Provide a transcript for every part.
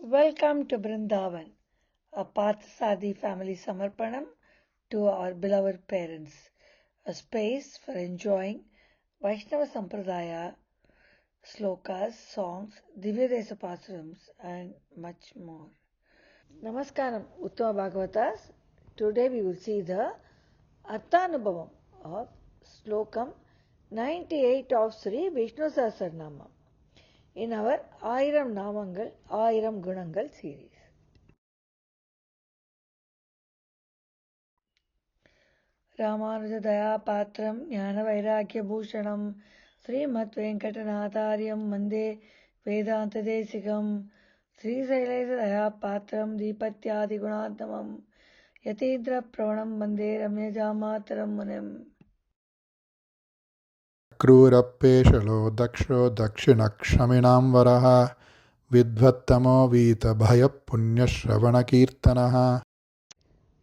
Welcome to Brindavan, a Parthasadi family Samarpanam to our beloved parents, a space for enjoying Vaishnava Sampradaya, slokas, songs, Divyadesa Pasarams, and much more. Namaskaram, Uttama Bhagavatas. Today we will see the Attanubhavam of Slokam 98 of Sri Vishnu Sahasranamam in our Ayiram Namangal, Ayiram Gunangal series. रामानुजदयापात्रं ज्ञानवैराग्यभूषणं श्रीमद्वेङ्कटनाथार्यं वन्दे वेदान्तदेशिकं श्रीशैलेशदयापात्रं दीपत्यादिगुणात्मकं यतीन्द्रप्रवणं वन्दे रम्यजामातरं मुनिम् क्रूरपेशलो दक्षो दक्षिणक्षमिणां वरः विद्वत्तमो वीतभयपुण्यश्रवणकीर्तनः.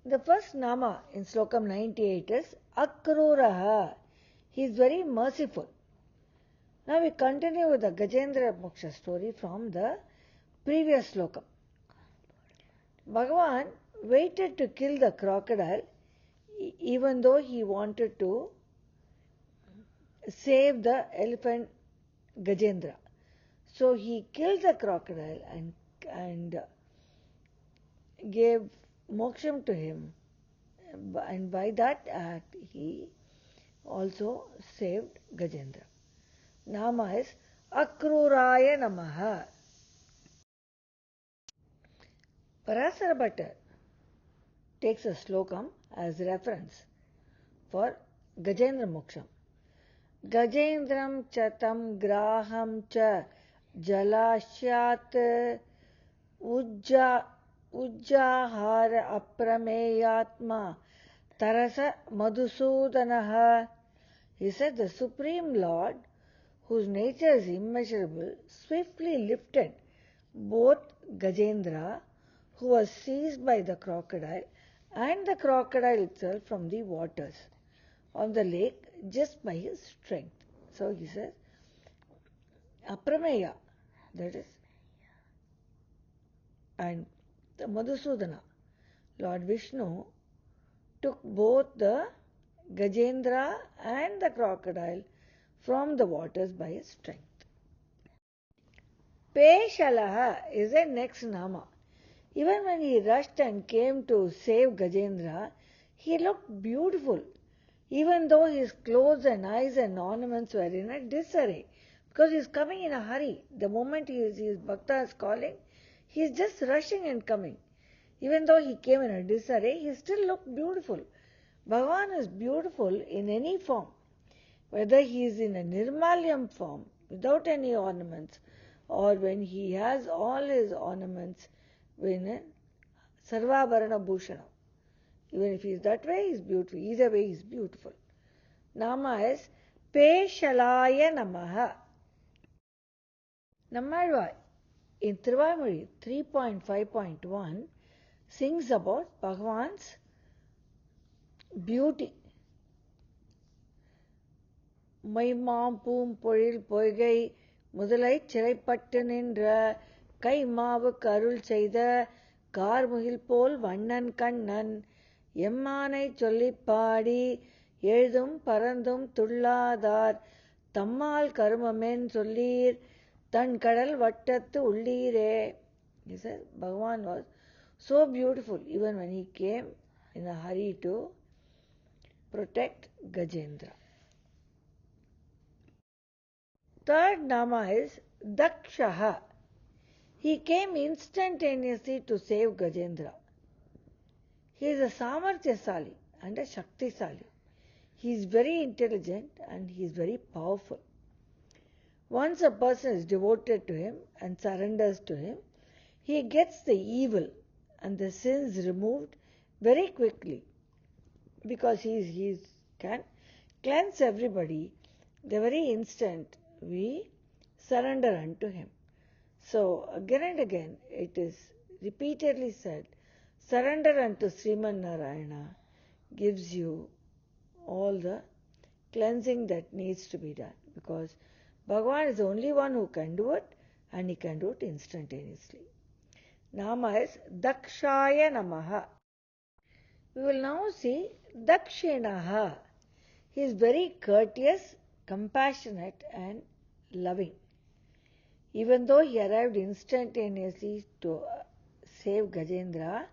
The first Nama in Slokam 98 is Akruraha. He is very merciful. Now we continue with the Gajendra Moksha story from the previous Slokam. Bhagavan waited to kill the crocodile even though he wanted to save the elephant Gajendra. So he killed the crocodile and gave moksham to him, and by that act he also saved Gajendra. Nama is Akruraya Namaha. Parasara Bhatta takes a slokam as reference for Gajendra Moksham. Gajendram chatam graham cha jalashyat ujjahara aprameyatma tarasa madhusudanaha. He said the Supreme Lord, whose nature is immeasurable, swiftly lifted both Gajendra, who was seized by the crocodile, and the crocodile itself from the waters of the lake just by his strength. So he says, Aprameya, that is, and the Madhusudana, Lord Vishnu, took both the Gajendra and the crocodile from the waters by his strength. Peshalaha is the next Nama. Even when he rushed and came to save Gajendra, he looked beautiful, even though his clothes and eyes and ornaments were in a disarray, because he is coming in a hurry. The moment his bhakta is calling, he is just rushing and coming. Even though he came in a disarray, he still looked beautiful. Bhagavan is beautiful in any form, whether he is in a nirmalyam form, without any ornaments, or when he has all his ornaments in a sarvabharana bhushana. Even if he is that way, he is beautiful. Either way, he is beautiful. Nama is Peshalaya Namaha. Nammalvar in Trivamuri 3.5.1 sings about Bhagavan's beauty. மைமாம் பூம்பொழில் பொய்கை முதலைச் சிறைப்பட்டு நின்ற கைமாவுக்கு அருள் செய்த கார்முகில் போல் வண்ணன் கண்ணன் எம்மானைச் சொல்லிப் பாடி எழுதும் பரந்தும் துள்ளாதார் தம்மால் கருமமென் சொல்லீர் தன் கடல் வட்டத்து உள்ளீரே. He says Bhagavan was so beautiful even when he came in a hurry to protect Gajendra. Third Nama is Dakshaha. He came instantaneously to save Gajendra. He is a Samarthasali and a Shaktisali. He is very intelligent and he is very powerful. Once a person is devoted to him and surrenders to him, he gets the evil and the sins removed very quickly, because he can cleanse everybody the very instant we surrender unto him. So again and again it is repeatedly said, surrender unto Sriman Narayana gives you all the cleansing that needs to be done, because Bhagavan is the only one who can do it, and he can do it instantaneously. Nama is Dakshaya Namaha. We will now see Dakshinaha. He is very courteous, compassionate and loving. Even though he arrived instantaneously to save Gajendra,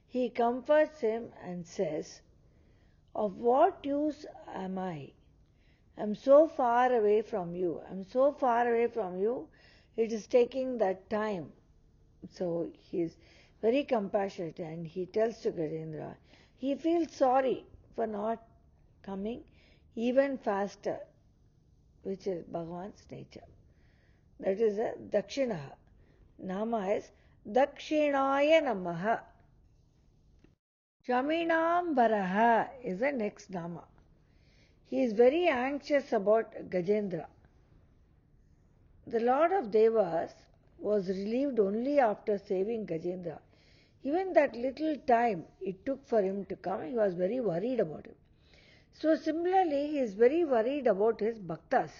he comforts him and says, "Of what use am I? I am so far away from you. I am so far away from you. It is taking that time." So he is very compassionate and he tells to Gajendra, he feels sorry for not coming even faster, which is Bhagavan's nature. That is a Dakshinaha. Nama is Dakshinaya Namaha. Shaminam Varaha is the next Nama. He is very anxious about Gajendra. The Lord of Devas was relieved only after saving Gajendra. Even that little time it took for him to come, he was very worried about him. So similarly, he is very worried about his bhaktas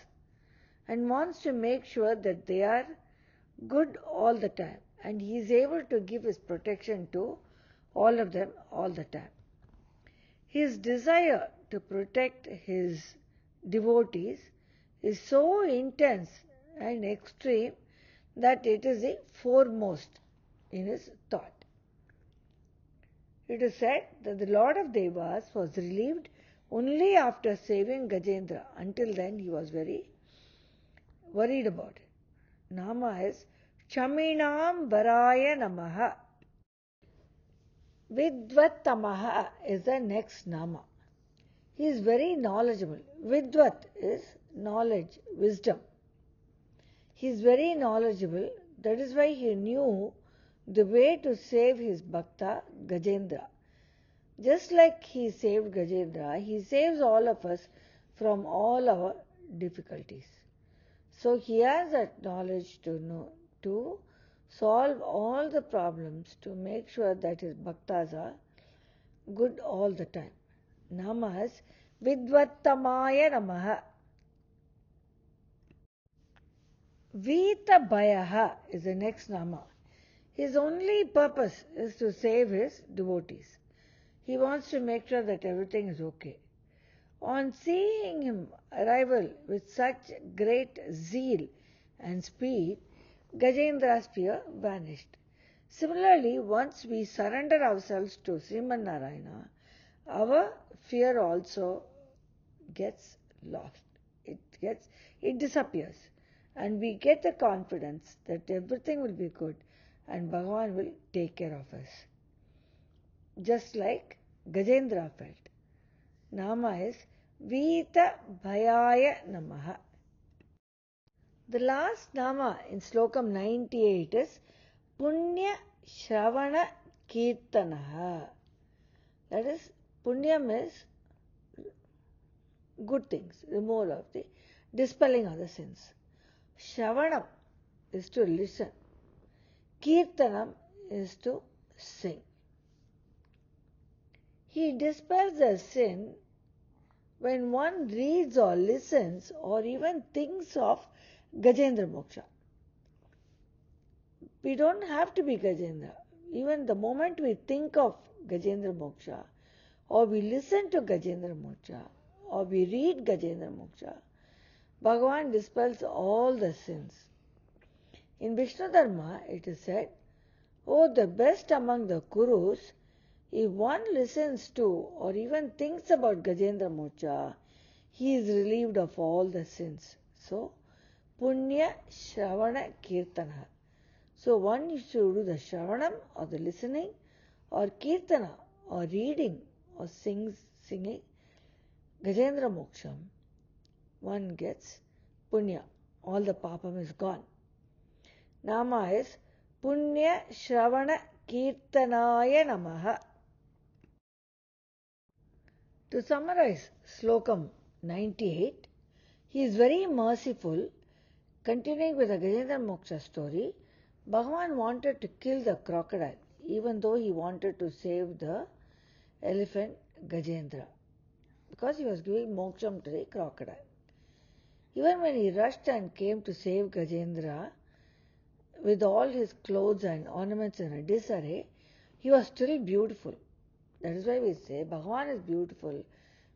and wants to make sure that they are good all the time. And he is able to give his protection to all of them all the time. His desire to protect his devotees is so intense and extreme that it is the foremost in his thought. It is said that the Lord of Devas was relieved only after saving Gajendra. Until then he was very worried about it. Nama is Chaminam Varaya Namaha. Vidvattamaha is the next Nama. He is very knowledgeable. Vidvat is knowledge, wisdom. He is very knowledgeable. That is why he knew the way to save his bhakta Gajendra. Just like he saved Gajendra, he saves all of us from all our difficulties. So he has that knowledge to know, to solve all the problems, to make sure that his bhaktas are good all the time. Nama is Vidvattamaya Namaha. Vita Bhayaha is the next Nama. His only purpose is to save his devotees. He wants to make sure that everything is okay. On seeing him arrival with such great zeal and speed, Gajendra's fear vanished. Similarly, once we surrender ourselves to Sriman Narayana, our fear also gets lost. It disappears. And we get the confidence that everything will be good and Bhagavan will take care of us. Just like Gajendra felt. Nama is Vita Bhayaya Namaha. The last Nama in Slokam 98 is Punya Shravana Kirtanaha. That is, Punyam is good things, removal of the dispelling of the sins. Shravanam is to listen. Kirtanam is to sing. He dispels the sin when one reads or listens or even thinks of Gajendra Moksha. We don't have to be Gajendra. Even the moment we think of Gajendra Moksha, or we listen to Gajendra Moksha, or we read Gajendra Moksha, Bhagavan dispels all the sins. In Vishnu Dharma, it is said, "Oh, the best among the Kurus, if one listens to or even thinks about Gajendra Moksha, he is relieved of all the sins." So, Punya Shravana Kirtana. So one used to do the Shravanam or the listening or Kirtana or reading or singing Gajendra Moksham. One gets Punya. All the papam is gone. Nama is Punya Shravana Kirtanaya Namaha. To summarize Slokam 98, he is very merciful. Continuing with the Gajendra Moksha story, Bhagavan wanted to kill the crocodile, even though he wanted to save the elephant Gajendra, because he was giving moksham to the crocodile. Even when he rushed and came to save Gajendra, with all his clothes and ornaments in a disarray, he was still beautiful. That is why we say Bhagavan is beautiful,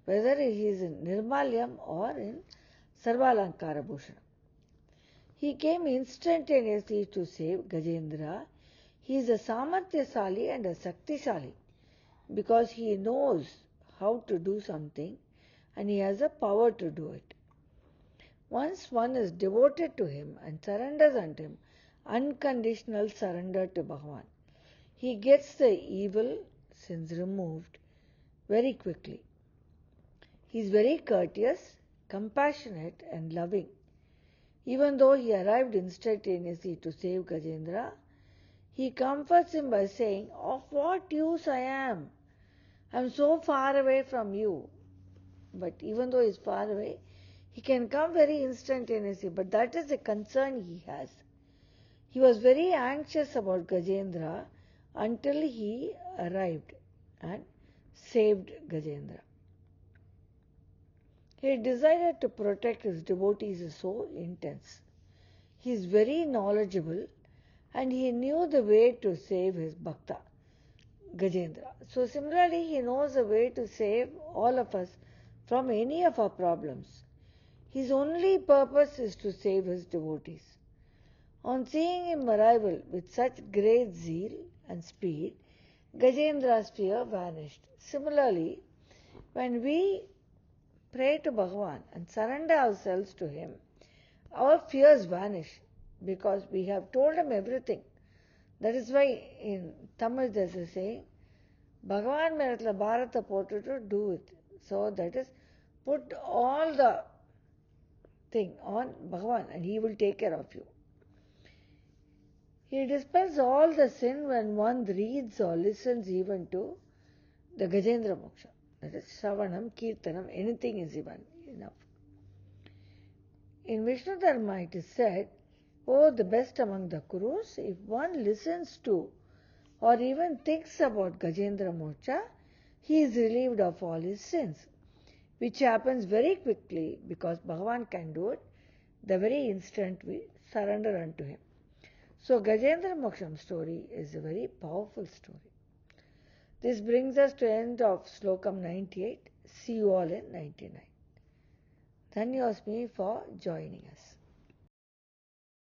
whether he is in Nirmalyam or in Sarvalankara Bhushanam. He came instantaneously to save Gajendra. He is a Samartyasali and a Saktishali because he knows how to do something and he has the power to do it. Once one is devoted to him and surrenders unto him, unconditional surrender to Bhagavan, he gets the evil sins removed very quickly. He is very courteous, compassionate and loving. Even though he arrived instantaneously to save Gajendra, he comforts him by saying, "Of what use I am? I am so far away from you." But even though he is far away, he can come very instantaneously. But that is the concern he has. He was very anxious about Gajendra until he arrived and saved Gajendra. His desire to protect his devotees is so intense. He is very knowledgeable and he knew the way to save his bhakta, Gajendra. So similarly, he knows the way to save all of us from any of our problems. His only purpose is to save his devotees. On seeing him arrival with such great zeal and speed, Gajendra's fear vanished. Similarly, when we pray to Bhagavan and surrender ourselves to him, our fears vanish because we have told him everything. That is why in Tamil there is a saying, Bhagavan meratla Bharata potutu do it. So that is, put all the thing on Bhagavan and he will take care of you. He dispels all the sin when one reads or listens even to the Gajendra Moksha. That is Shravanam, Kirtanam, anything is even enough. In Vishnu Dharma it is said, "Oh, the best among the Kurus, if one listens to or even thinks about Gajendra Moksha, he is relieved of all his sins," which happens very quickly because Bhagavan can do it the very instant we surrender unto him. So Gajendra Moksham story is a very powerful story. This brings us to end of Slokam 98. See you all in 99. Dhanyosmi for joining us.